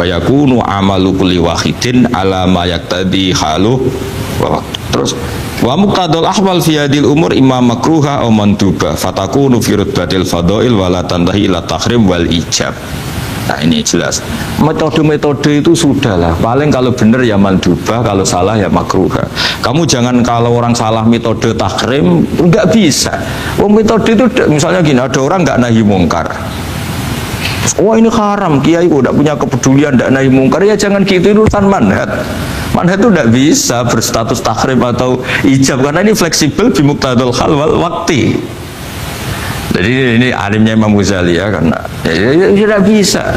yakunu amalu kulli wahidin ala ma yaqtadi halu. Terus wa muqtadul ahwal fi hadil umur imma makruha aw manduba fatakunu fi rutbatil fadail wala tantahi ila tahrim wal ijab. Nah ini jelas metode-metode itu sudahlah, paling kalau benar ya mandubah, kalau salah ya makruha. Kamu jangan kalau orang salah metode tahrim nggak bisa. Metode itu misalnya gini, ada orang nggak nahi mungkar, wah ini haram, kiai kok tidak punya kepedulian, tidak nahi mungkar, ya jangan gitu, itu urusan manhat. Manhat itu tidak bisa berstatus tahrim atau ijab karena ini fleksibel bimuqtadul hal wal waqti. Jadi ini alimnya Imam Ghazali ya, karena tidak bisa.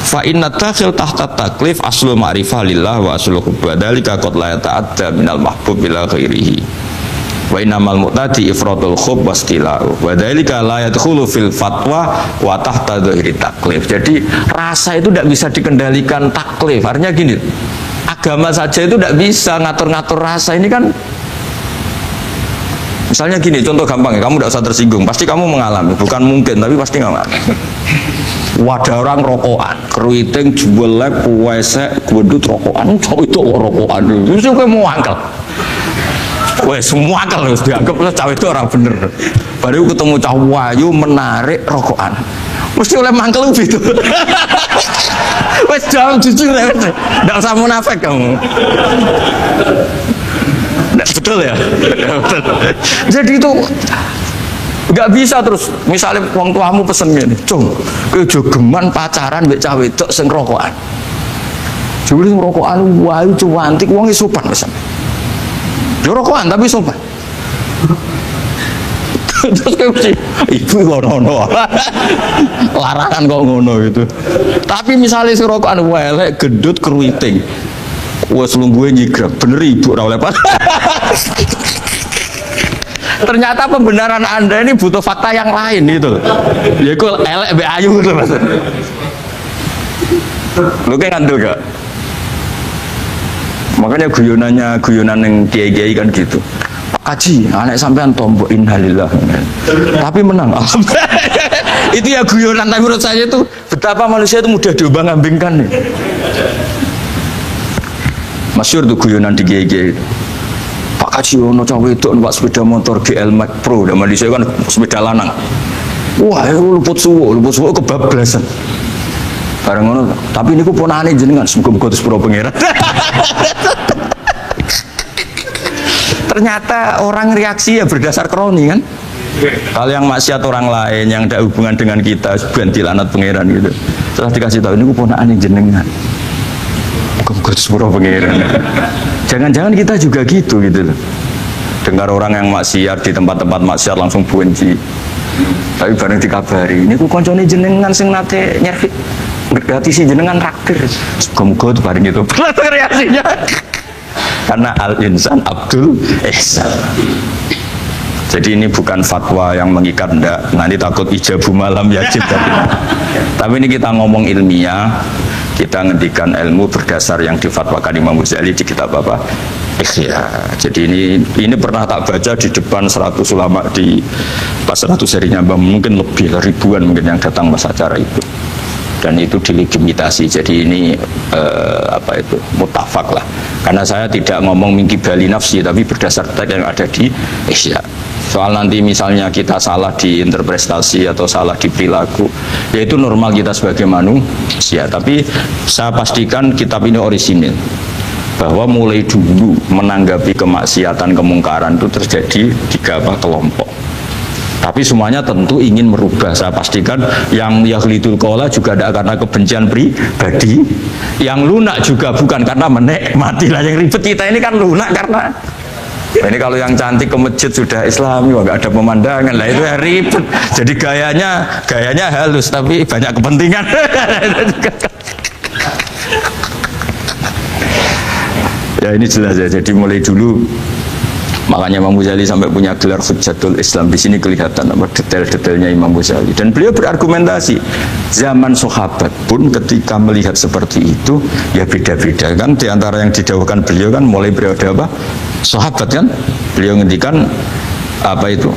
Fa inna takhil tahta taklif aslu ma'rifah lillah wa aslu hubba dzalika qad la yata'adda minal mahbub ila ghairihi. Wa innamal mu'tadi ifradul khub wastila'u wa dzalika la yadkhulu fil fatwa wa tahta dhahiri taklif. Jadi rasa itu tidak bisa dikendalikan taklif. Artinya gini, agama saja itu tidak bisa ngatur-ngatur rasa. Ini kan misalnya gini, contoh gampang ya, kamu tidak usah tersinggung, pasti kamu mengalami, bukan mungkin tapi pasti mengalami. Wadah orang rokokan, keriting, jualek, puwesek, gedut rokokan, cowok itu rokokan, itu kayak mau angkel. Wah, semua angkel harus dianggap cowok itu orang bener. Baru ketemu cowok wayu menarik rokokan, mesti oleh mangkel gitu. Wes jawab jujur ya, tidak usah munafik kamu. Betul ya? Betul. Jadi itu nggak bisa terus. Misalnya wong tuamu pesen gini, cung, kejogeman pacaran mbek cah wedok sing rokokan. Juli sing rokokan wayu cuantik, wong sopan pesan. Yo rokokan tapi sopan. Terus kayak ibu ngono, larangan kok ngono itu. Tapi misalnya si rokokan welek, gedut, keruiting. Wah selungguhnya nyigrap, bener ibu rawleh pak. Ternyata pembenaran Anda ini butuh fakta yang lain gitu. Ya kok elek be ayu gitu mas. Lu kayak ngandel gak? Makanya guyonan yang kiai-kiai kan gitu. Pak Haji, anak sampean tombok innalillah. Tapi menang. Itu ya guyonan, tapi menurut saya itu betapa manusia itu mudah diombang-ambingkan nih. Masyhur tuh guyonan di GG. Pak Haji ono cawe itu numpak sepeda motor GL Max Pro, dan di saya kan sepeda lanang. Wah, luput suwo kebablasan. Bareng ngono, tapi niku ponane jenengan muga-muga terus pro pangeran. Ternyata orang reaksi ya berdasar kroni kan. Kalau yang maksiat orang lain yang ada hubungan dengan kita ganti lanat pangeran gitu. Setelah dikasih tahu niku ponane jenengan. Sepuro pengiran. Jangan-jangan kita juga gitu loh. Dengar orang yang maksiat di tempat-tempat maksiat langsung benci. Tapi bareng dikabari, ini ku koncone jenengan sing nate nyervit. Berarti si jenengan traktir. Semoga tuh bareng itu. Reaksinya. Karena al-insan Abdul Ihsan. Jadi ini bukan fatwa yang mengikat, enggak. Nanti takut ijabu malam yajib tapi ini kita ngomong ilmiah. Kita ngendikan ilmu berdasar yang difatwakan Imam Ghazali di kitab apa? Ikhya. Jadi ini pernah tak baca di depan 100 ulama di pas 100 harinya, mungkin lebih ribuan mungkin yang datang pas acara itu. Dan itu dilegitimasi. Jadi ini apa itu? Mutafak lah. Karena saya tidak ngomong mingki bali nafsi, tapi berdasar teks yang ada di Ikhya. Soal nanti misalnya kita salah di interpretasi atau salah di perilaku, yaitu normal kita sebagai manusia. Tapi saya pastikan kitab ini orisinil, bahwa mulai dulu menanggapi kemaksiatan kemungkaran itu terjadi 3 kelompok. Tapi semuanya tentu ingin merubah. Saya pastikan yang yahlidul qola juga ada karena kebencian pribadi, yang lunak juga bukan karena menikmati. Lah yang ribet kita ini kan lunak karena ini kalau yang cantik ke masjid sudah Islami, wah gak ada pemandangan, lah itu ya ribet. Jadi gayanya halus tapi banyak kepentingan. Ya ini jelas ya. Jadi mulai dulu makanya Imam Ghazali sampai punya gelar Hujjatul Islam. Di sini kelihatan apa detail-detailnya Imam Ghazali. Dan beliau berargumentasi. Zaman sahabat pun ketika melihat seperti itu ya beda-beda kan. Di antara yang didahulukan beliau kan mulai periode apa? Sahabat kan. Beliau ngendikan apa itu?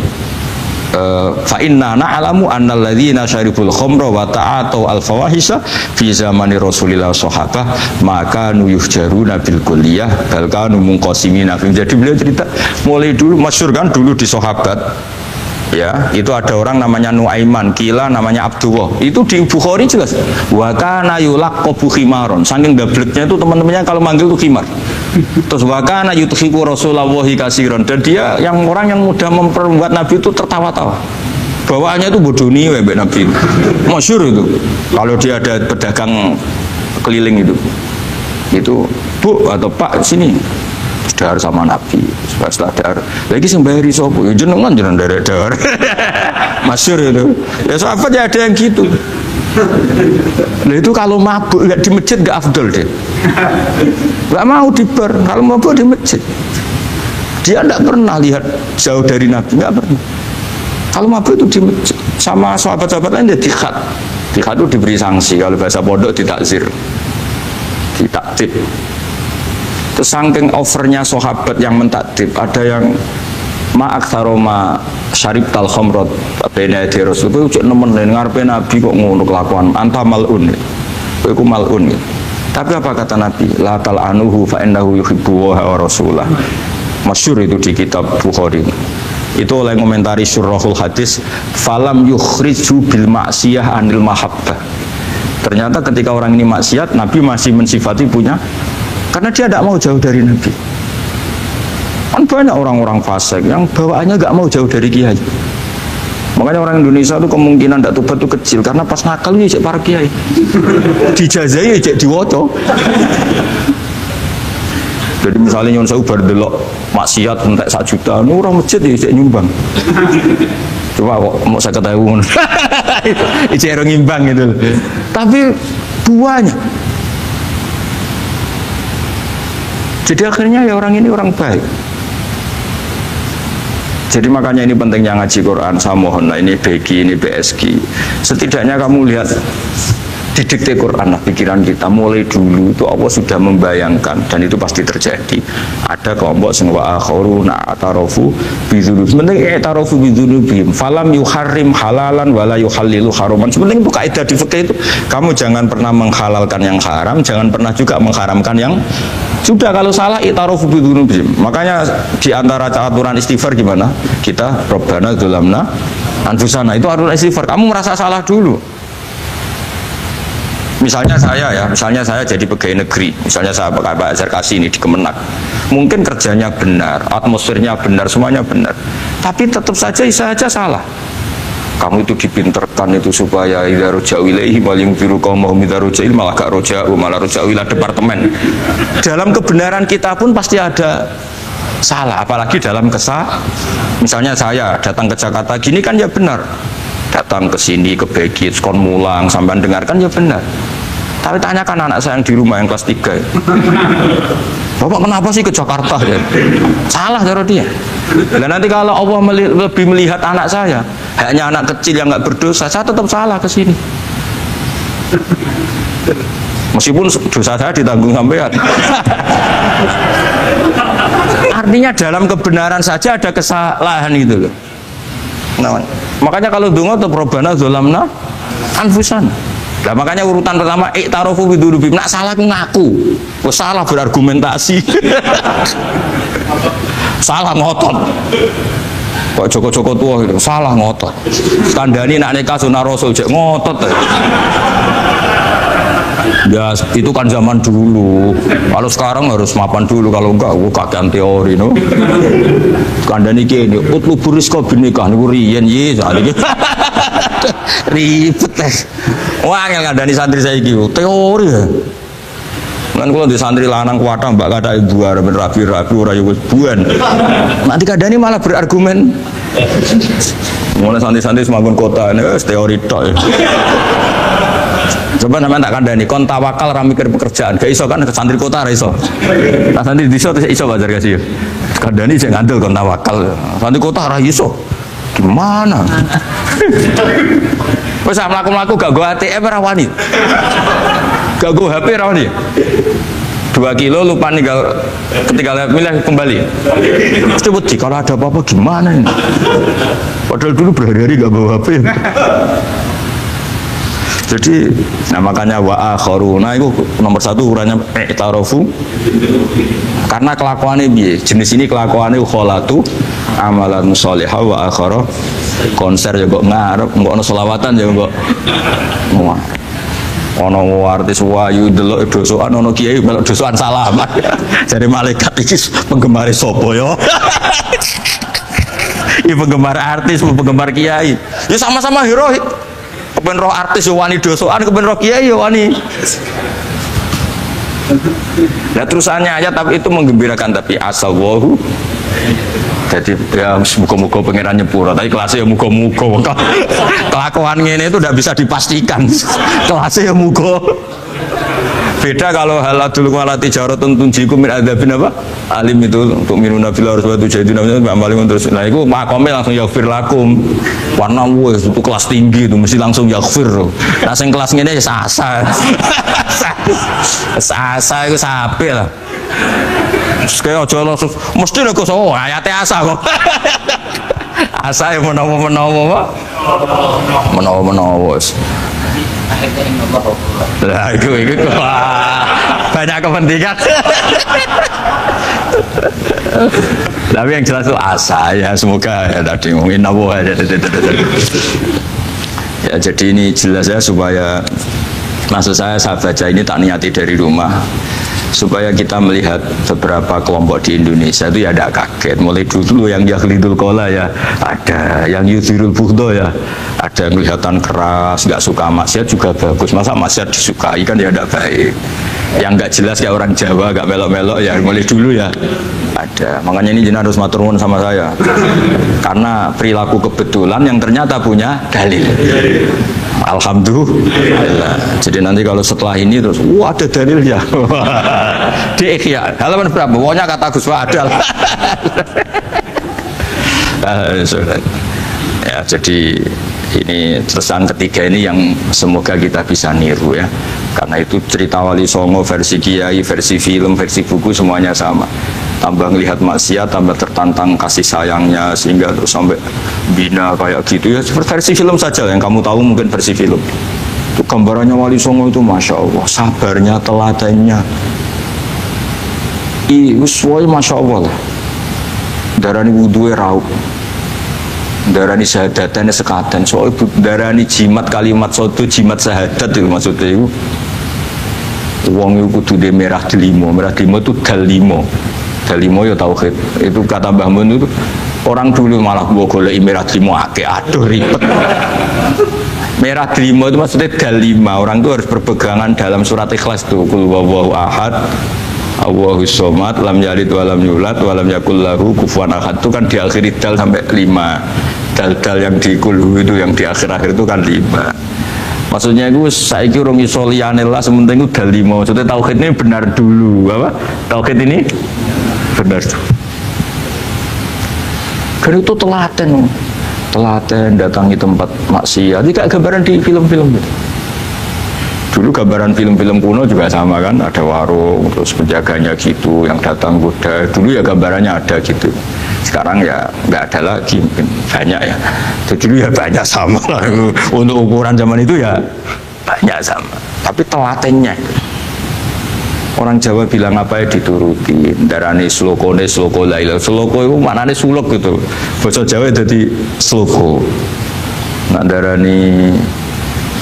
fa inna na'lamu annal ladzina syaribul khamra wa ta'atu al fawahisha fi zamani Rasulillah sahabah maka nuyuhjaruna bil kulliyah bal kanu munqasimina. Jadi beliau cerita mulai dulu masyhur kan dulu di sahabat ya, itu ada orang namanya Nuaiman, kila namanya Abdullah. Itu di Bukhari jelas. Wa kana yulaqqabu khimaron. Saking gableknya itu teman-temannya kalau manggil itu khimar. Terus wa kana yuthiqu Rasulullah katsiran. Dan dia yang orang yang mudah memperbuat Nabi itu tertawa-tawa. Bawaannya itu bodoni mbek Nabi. Masyhur itu. Kalau dia ada pedagang keliling itu. Itu, Bu atau Pak sini. Dahar sama Nabi, setelah dahar lagi sing bayari sopo, ya jenengan dahar masyhur itu ya sahabat ya ada yang gitu. Nah itu kalau mabuk nggak di masjid nggak afdol deh, nggak mau di bar, kalau mabuk di masjid dia nggak pernah lihat jauh dari Nabi, nggak pernah. Kalau mabuk itu di masjid sama sahabat-sahabat lain dia dikhat itu diberi sanksi, kalau bahasa pondok ditakzir, ditaktib. Saking overnya sahabat yang mentakdib, ada yang ma'aktsaroma syaribtal khamrat bena di Rasul kowe cek nemen ngarepe Nabi kok ngono kelakuan anta malun kowe ku malun. Tapi apa kata Nabi? La tal'anuhu fa innahu yuhibbu wa rasulah. Masyhur itu di kitab Bukhari. Itu oleh komentari syurahul hadis falam yukhriju bil maksiyah anil mahabbah. Ternyata ketika orang ini maksiat, Nabi masih mensifati punya, karena dia tidak mau jauh dari Nabi. Kan banyak orang-orang fasik yang bawaannya nggak mau jauh dari kiai. Makanya orang Indonesia itu kemungkinan tidak tobat itu kecil, karena pas nakal ini cek para kiai dijazai cek diwoco. Jadi misalnya nyon saya bar delok maksiat entek 1 juta, orang masjid ya cek nyumbang. Coba kok mau saya ketahui cek orang ngimbang gitu. Tapi buahnya. Jadi akhirnya ya orang ini orang baik. Jadi makanya ini pentingnya ngaji Quran. Saya mohon lah, ini BG, ini BSG. Setidaknya kamu lihat di dikte Quran lah pikiran kita. Mulai dulu itu Allah sudah membayangkan, dan itu pasti terjadi. Ada kelompok sing wa akharuna atarafu bidzunub. Sebenarnya atarafu bidzunubihim. Falam yuharrim halalan wala yuhallilu haraman. Sebenarnya itu kaidah di fikih itu. Kamu jangan pernah menghalalkan yang haram, jangan pernah juga mengharamkan yang sudah. Kalau salah i'tarofu bidzunubihim. Makanya di antara aturan istighfar gimana? Kita Rabbana dzalamna anfusana, itu aturan istighfar. Kamu merasa salah dulu. Misalnya saya jadi pegawai negeri, misalnya saya Pak Zarkasi ini di Kemenak. Mungkin kerjanya benar, atmosfernya benar, semuanya benar. Tapi tetap saja saya salah. Kamu itu dipinterkan itu supaya idza ruja'u ilaihi wal yunziru qaumahum idza ruja'il malah gak ruja'u, malah ruja'u ila departemen. Dalam kebenaran kita pun pasti ada salah, apalagi dalam misalnya saya datang ke Jakarta gini kan ya benar. Datang ke sini ke Begit, kon mulang sampai dengarkan ya benar. Tapi tanyakan anak saya yang di rumah yang kelas 3. Bapak kenapa sih ke Jakarta ya? Salah cara dia. Dan nanti kalau Allah lebih melihat anak saya, hanya anak kecil yang nggak berdosa, saya tetap salah ke sini. Meskipun dosa saya ditanggung sampean. Artinya dalam kebenaran saja ada kesalahan itu loh. Nah, makanya kalau donga atau Rabbana dzalamna anfusan. Nah, makanya urutan pertama i'tarofu bidzunubihim. Nak salah aku ngaku. Kok salah berargumentasi. Salah ngotot. Kok Joko-Joko tua gitu, salah ngotot. Kandhani nak nikah sunah Rasul jek ngotot. Ya itu kan zaman dulu. Kalau sekarang harus mapan dulu, kalau enggak kakean teori no. Kandhani kene utlubur rizqa binikah niku riyen ye sakniki. Ribet teh. Wah, yang kandhani santri saiki teori ya. Kan kalau di santri lanang kuatah mbak kata ibu arep rapi-rapi ora yo buan. Nanti kandhani malah berargumen. Mulai santri-santri semakin kota ini teori tok. Coba namanya tak kandani, kon tawakal ra mikir pekerjaan, gak iso kan santri kota ra iso. Nah santri desa iso bazar kasih. Kandani sing ngandel kon tawakal. Santri kota ra iso. Gimana? Wes mlaku-mlaku gak go ATM ra wani. Gak go HP ra wani. 2 kilo lupa ninggal ketika milih kembali. Pasti wedi kalau ada apa-apa gimana ini. Padahal dulu berhari-hari gak bawa HP. Jadi, nah makanya wa akharuna itu nomor 1 ukurannya i'tarafu. Karena kelakuannya biye, jenis ini kelakuannya kholatu amalan sholihah wa akhara konser ya kok ngarep, kok ono selawatan ya kok. Wah. Ono artis wayu delok dosokan, ono kiai melok dosokan salaman. Jadi malaikat iki penggemar sapa ya? Ini penggemar artis, penggemar kiai. Ya sama-sama hero. Kepen roh artis yo wani dosokan, kepen roh kiai yo wani. Nah terusannya aja tapi itu menggembirakan tapi asawahu. Jadi ya muka-muka pengiran nyepura, tapi kelasnya ya muka-muka. Kelakuan ini itu tidak bisa dipastikan. Kelasnya ya muka. Beda kalau haladul walati jaratun tunjiku min adzabin apa? Alim itu untuk minuna fil harus batu jadi namanya amalin terus. Nah itu makomnya langsung yaghfir lakum. Warna wes itu kelas tinggi itu mesti langsung yaghfir. Nah sing kelas ngene ya sasa. Sasa itu sapi lah. Kayak aja langsung mesti nek kok ayate asa kok. Asa yang menawa-menawa. Menawa-menawa. Lah itu banyak kepentingan. Tapi yang jelas itu asa ya, semoga ya tadi mungkin nawo aja. Ya jadi ini jelas ya supaya maksud saya baca ini tak niati dari rumah supaya kita melihat beberapa kelompok di Indonesia itu ya tidak kaget. Mulai dulu yang yakhlidul qola ya ada, yang yudhirul bughdo ya ada, yang kelihatan keras, nggak suka maksiat juga bagus. Masa maksiat disukai kan ya tidak baik. Yang nggak jelas kayak orang Jawa nggak melok-melok ya mulai dulu ya ada. Makanya ini jenengan harus matur nuwun sama saya karena perilaku kebetulan yang ternyata punya dalil. Alhamdulillah. Jadi nanti kalau setelah ini terus wah ada dalilnya. Di Ikhya halaman berapa? Pokoknya kata Gus Wa ada. Ya jadi ini terusan ketiga ini yang semoga kita bisa niru ya. Karena itu cerita Wali Songo versi kiai, versi film, versi buku semuanya sama. Tambah melihat maksiat, tambah tertantang kasih sayangnya sehingga terus sampai bina kayak gitu ya. Seperti versi film saja yang kamu tahu mungkin versi film. Itu gambarannya Wali Songo itu masya Allah, sabarnya, teladannya. Semuanya masya Allah lah. Darani wudhunya raup, darani syahadatannya sekaten. Soal darani jimat kalimat sotu jimat syahadat itu maksudnya itu. Uang itu kudu de merah delimo itu dalimo. Dalimo ya tauhid. Itu kata Mbah Mun itu orang dulu malah gua golek merah delimo akeh, aduh ribet. Merah delimo itu maksudnya dalima. Orang itu harus berpegangan dalam surat Ikhlas tuh. Qul huwallahu ahad, Allahus somad, lam yalid walam yulad, walam yakul lahu kufuwan ahad. Itu kan diakhiri dal sampai 5. Dal-dal yang di kulhu itu yang di akhir-akhir itu kan 5. Maksudnya itu saiki urung iso liyane lah sementing itu dalima. Maksudnya tauhid ini benar dulu, apa? Tauhid ini benar dulu. Karena itu telaten datangi tempat maksiat. Ini kayak gambaran di film-film gitu. Dulu gambaran film-film kuno juga sama kan, ada warung, terus penjaganya gitu, yang datang goda. Dulu ya gambarannya ada gitu. Sekarang ya nggak ada lagi, mungkin banyak ya. Dulu ya banyak sama lah. Untuk ukuran zaman itu ya banyak sama. Tapi telatennya, orang Jawa bilang apa ya dituruti. Darani sloko laila. Sloko itu maknanya sulok gitu. Bahasa Jawa jadi sloko. Nah darani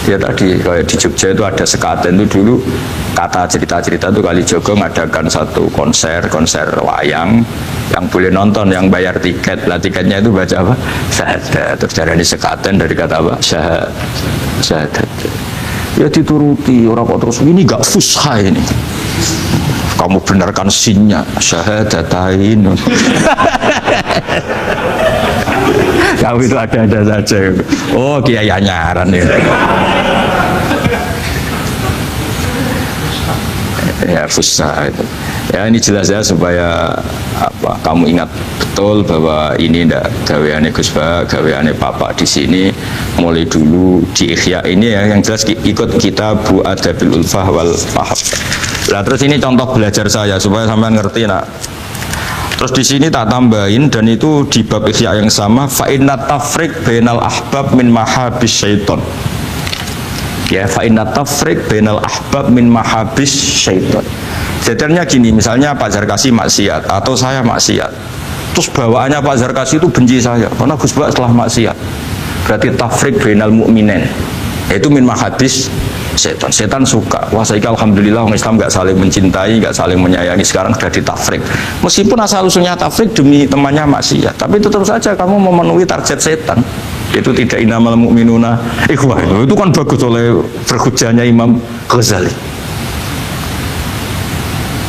ya tadi kayak di Jogja itu ada sekaten itu dulu kata cerita-cerita itu Kalijogo mengadakan satu konser wayang yang boleh nonton yang bayar tiket. Lah tiketnya itu baca apa? Syahadat. Terus darani sekaten dari kata apa? Syahadat. Ya dituruti orang kok terus ini gak fusha ini. Kamu benarkan sinnya syahadatain. Kamu itu ada saja. Oh kiai nyaran ya. Ya fusha itu. Ya ini jelas ya supaya apa kamu ingat betul bahwa ini ndak gaweane Gus Ba, gaweane Papa di sini mulai dulu di Ikhya ini ya yang jelas ikut kita Bu Adabil Ulfah wal Fahab. Nah, terus ini contoh belajar saya supaya sampean ngerti nak. Terus di sini tak tambahin dan itu di bab Ihya yang sama fa inna tafriq bainal ahbab min mahabis syaiton. Ya fa inna tafriq bainal ahbab min mahabis syaiton. Jadinya gini, misalnya Pak Zarkasi maksiat atau saya maksiat. Terus bawaannya Pak Zarkasi itu benci saya karena Gus Bak setelah maksiat. Berarti tafriq bainal mu'minin. Itu min mahabis setan. Setan suka. Wah, saya alhamdulillah orang Islam nggak saling mencintai, nggak saling menyayangi. Sekarang sudah ditafrik. Meskipun asal usulnya tafrik demi temannya maksiat, tapi tetap saja kamu memenuhi target setan. Itu tidak innamal mu'minuna ikhwah. Itu kan bagus oleh berhujahnya Imam Ghazali.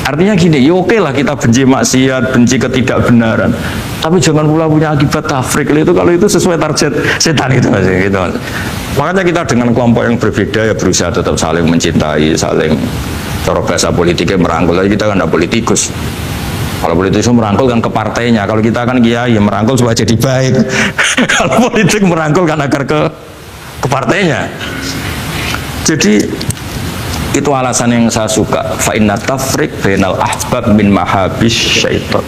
Artinya gini, ya oke lah kita benci maksiat, benci ketidakbenaran, tapi jangan pula punya akibat tafrik. Itu kalau itu sesuai target setan itu gitu. Makanya kita dengan kelompok yang berbeda ya berusaha tetap saling mencintai, saling cara bahasa politiknya merangkul. Kita kan tidak politikus. Kalau politikus merangkul kan ke partainya, kalau kita kan kiai merangkul supaya jadi baik. Kalau politik merangkul kan agar ke partainya. Jadi itu alasan yang saya suka. Fa inna tafriq bainal ahbab min mahabis syaiton.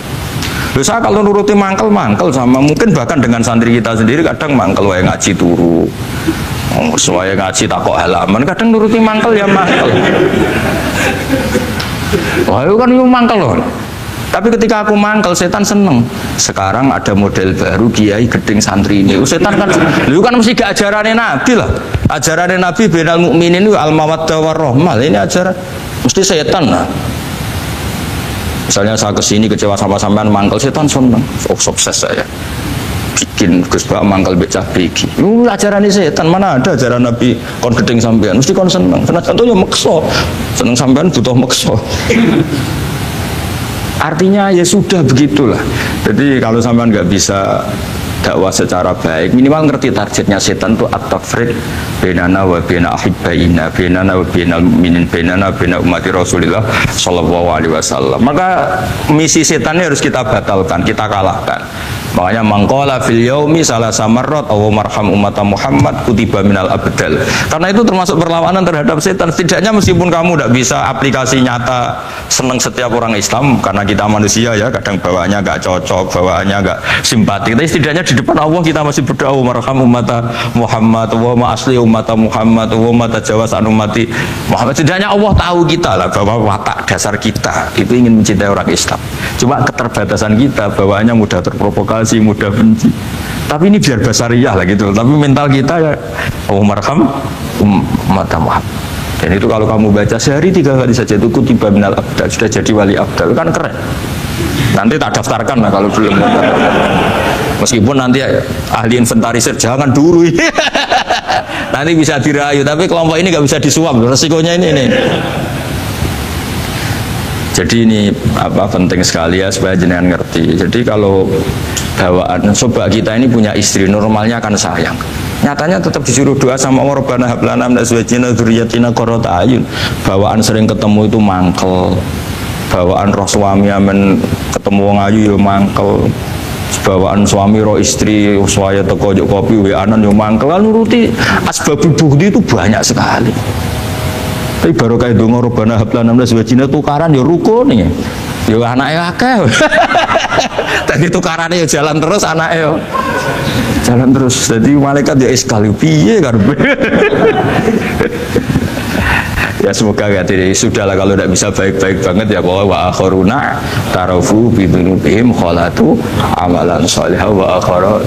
Saya kalau nuruti mangkel sama mungkin bahkan dengan santri kita sendiri kadang mangkel wae ngaji turu. Saya ngaji takok halaman kadang nuruti mangkel ya mangkel. Wah, itu kan yo mangkel loh. Tapi ketika aku mangkel, setan seneng. Sekarang ada model baru kiai gedeng santri ini. Setan kan, lu kan mesti gak ajarannya Nabi lah. Ajarannya Nabi bainal mukminin itu al mawaddah warahmah. Ini ajaran mesti setan lah. Misalnya saya kesini kecewa sama sampean mangkel, setan seneng. Oh, sukses saya. Bikin Gus Bak mangkel becah begi. Lu ajarannya setan, mana ada ajaran Nabi kon gedeng sampean. Mesti kon seneng. Karena contohnya mekso. Seneng sampean butuh mekso. Artinya ya sudah begitulah. Jadi kalau sampean nggak bisa dakwah secara baik, minimal ngerti targetnya setan itu at-tafriq bainana wa baina ahibbaina, bainana wa bainal mu'minin, bainana wa baina ummati Rasulillah sallallahu alaihi wasallam. Maka misi setannya harus kita batalkan, kita kalahkan. Makanya mangkola fil yaumi salasa marrat aw marham umat Muhammad kutiba minal abdal. Karena itu termasuk perlawanan terhadap setan. Setidaknya meskipun kamu tidak bisa aplikasi nyata senang setiap orang Islam, karena kita manusia ya, kadang bawaannya nggak cocok, bawaannya nggak simpati. Tapi setidaknya di depan Allah kita masih berdoa marham umat Muhammad, wa ma asli umat Muhammad, wa ma tajawaz an ummati Muhammad. Setidaknya Allah tahu kita lah bahwa watak dasar kita itu ingin mencintai orang Islam. Cuma keterbatasan kita bawaannya mudah terprovokasi, mudah benci. Tapi ini biar basariah lah gitu. Tapi mental kita ya marham umat Muhammad. Dan itu kalau kamu baca sehari 3 kali saja itu kutiba minal abdal, sudah jadi wali abdal, kan keren. Nanti tak daftarkan lah kalau belum. Meskipun nanti ahli inventarisir jangan dulu. Nanti bisa dirayu, tapi kelompok ini nggak bisa disuap. Resikonya ini nih. Jadi ini penting sekali ya supaya jenengan ngerti. Jadi kalau bawaan sobat kita ini punya istri, normalnya akan sayang. Nyatanya tetap disuruh doa sama Allah, Rabbana hab lana min azwajina dzurriyyatina qurrata a'yun. Bawaan sering ketemu itu mangkel. Bawaan roh suami amen ketemu wong ayu ya mangkel. Bawaan suami roh istri saya teko jok kopi weanan yo mangkel. Nuruti asbabul bukti itu banyak sekali. Tapi baru kayak dongo Rabbana hab lana min azwajina tukaran ya rukun nih. Ya anake akeh. Tadi tukarannya ya jalan terus anake yo. Jalan terus. Jadi malaikat ya sekali piye karep. Ya semoga jadi sudahlah kalau tidak bisa baik-baik banget ya bahwa wa akharuna tarafu bi dzunubihim khalatu amalan shalihah wa akhara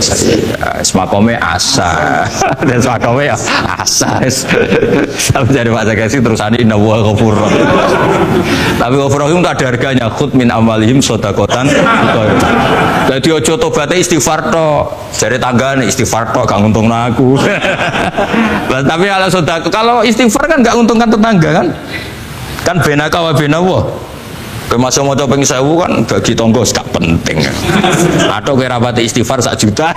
semakome asa dan semakome asa sampai jadi Pak Zakasi terusan inna wa ghafur tapi ghafur itu tak ada harganya khud min amalihim shadaqatan jadi ojo tobatnya istighfar tok dari tanggane istighfar tok gak nguntungno aku tapi kalau istighfar kan gak nguntungkan tetangga kan benaka wa benawa masih mau coba pengen sewu kan bagi tonggo gak penting atau kira rapati istighfar 1 juta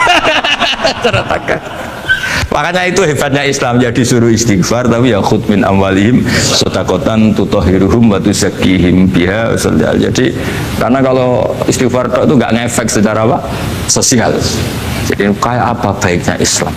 makanya itu hebatnya Islam, jadi suruh istighfar tapi ya khud min amwalihim shadaqatan tutahhiruhum wa tuzakkihim biha. Jadi karena kalau istighfar itu nggak ngefek secara apa sosial, jadi kayak apa baiknya Islam.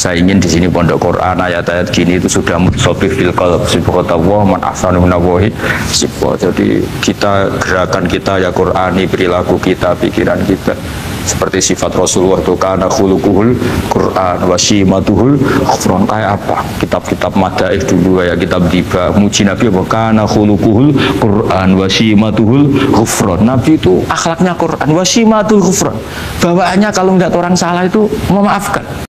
Saya ingin di sini pondok Quran ayat-ayat gini itu sudah mutsobih fil qalb subhanallah man ahsanu minallahi sibwa. Jadi kita gerakan kita ya Qurani, perilaku kita, pikiran kita seperti sifat Rasulullah itu kana khuluquhul Quran wa shimatuhul ghufran. Kayak apa? Kitab-kitab madaih dulu ya, kitab tiba muji Nabi apa kana khuluquhul Quran wa shimatuhul ghufran. Nabi itu akhlaknya Quran wa shimatul ghufran. Bawaannya kalau nggak orang salah itu memaafkan.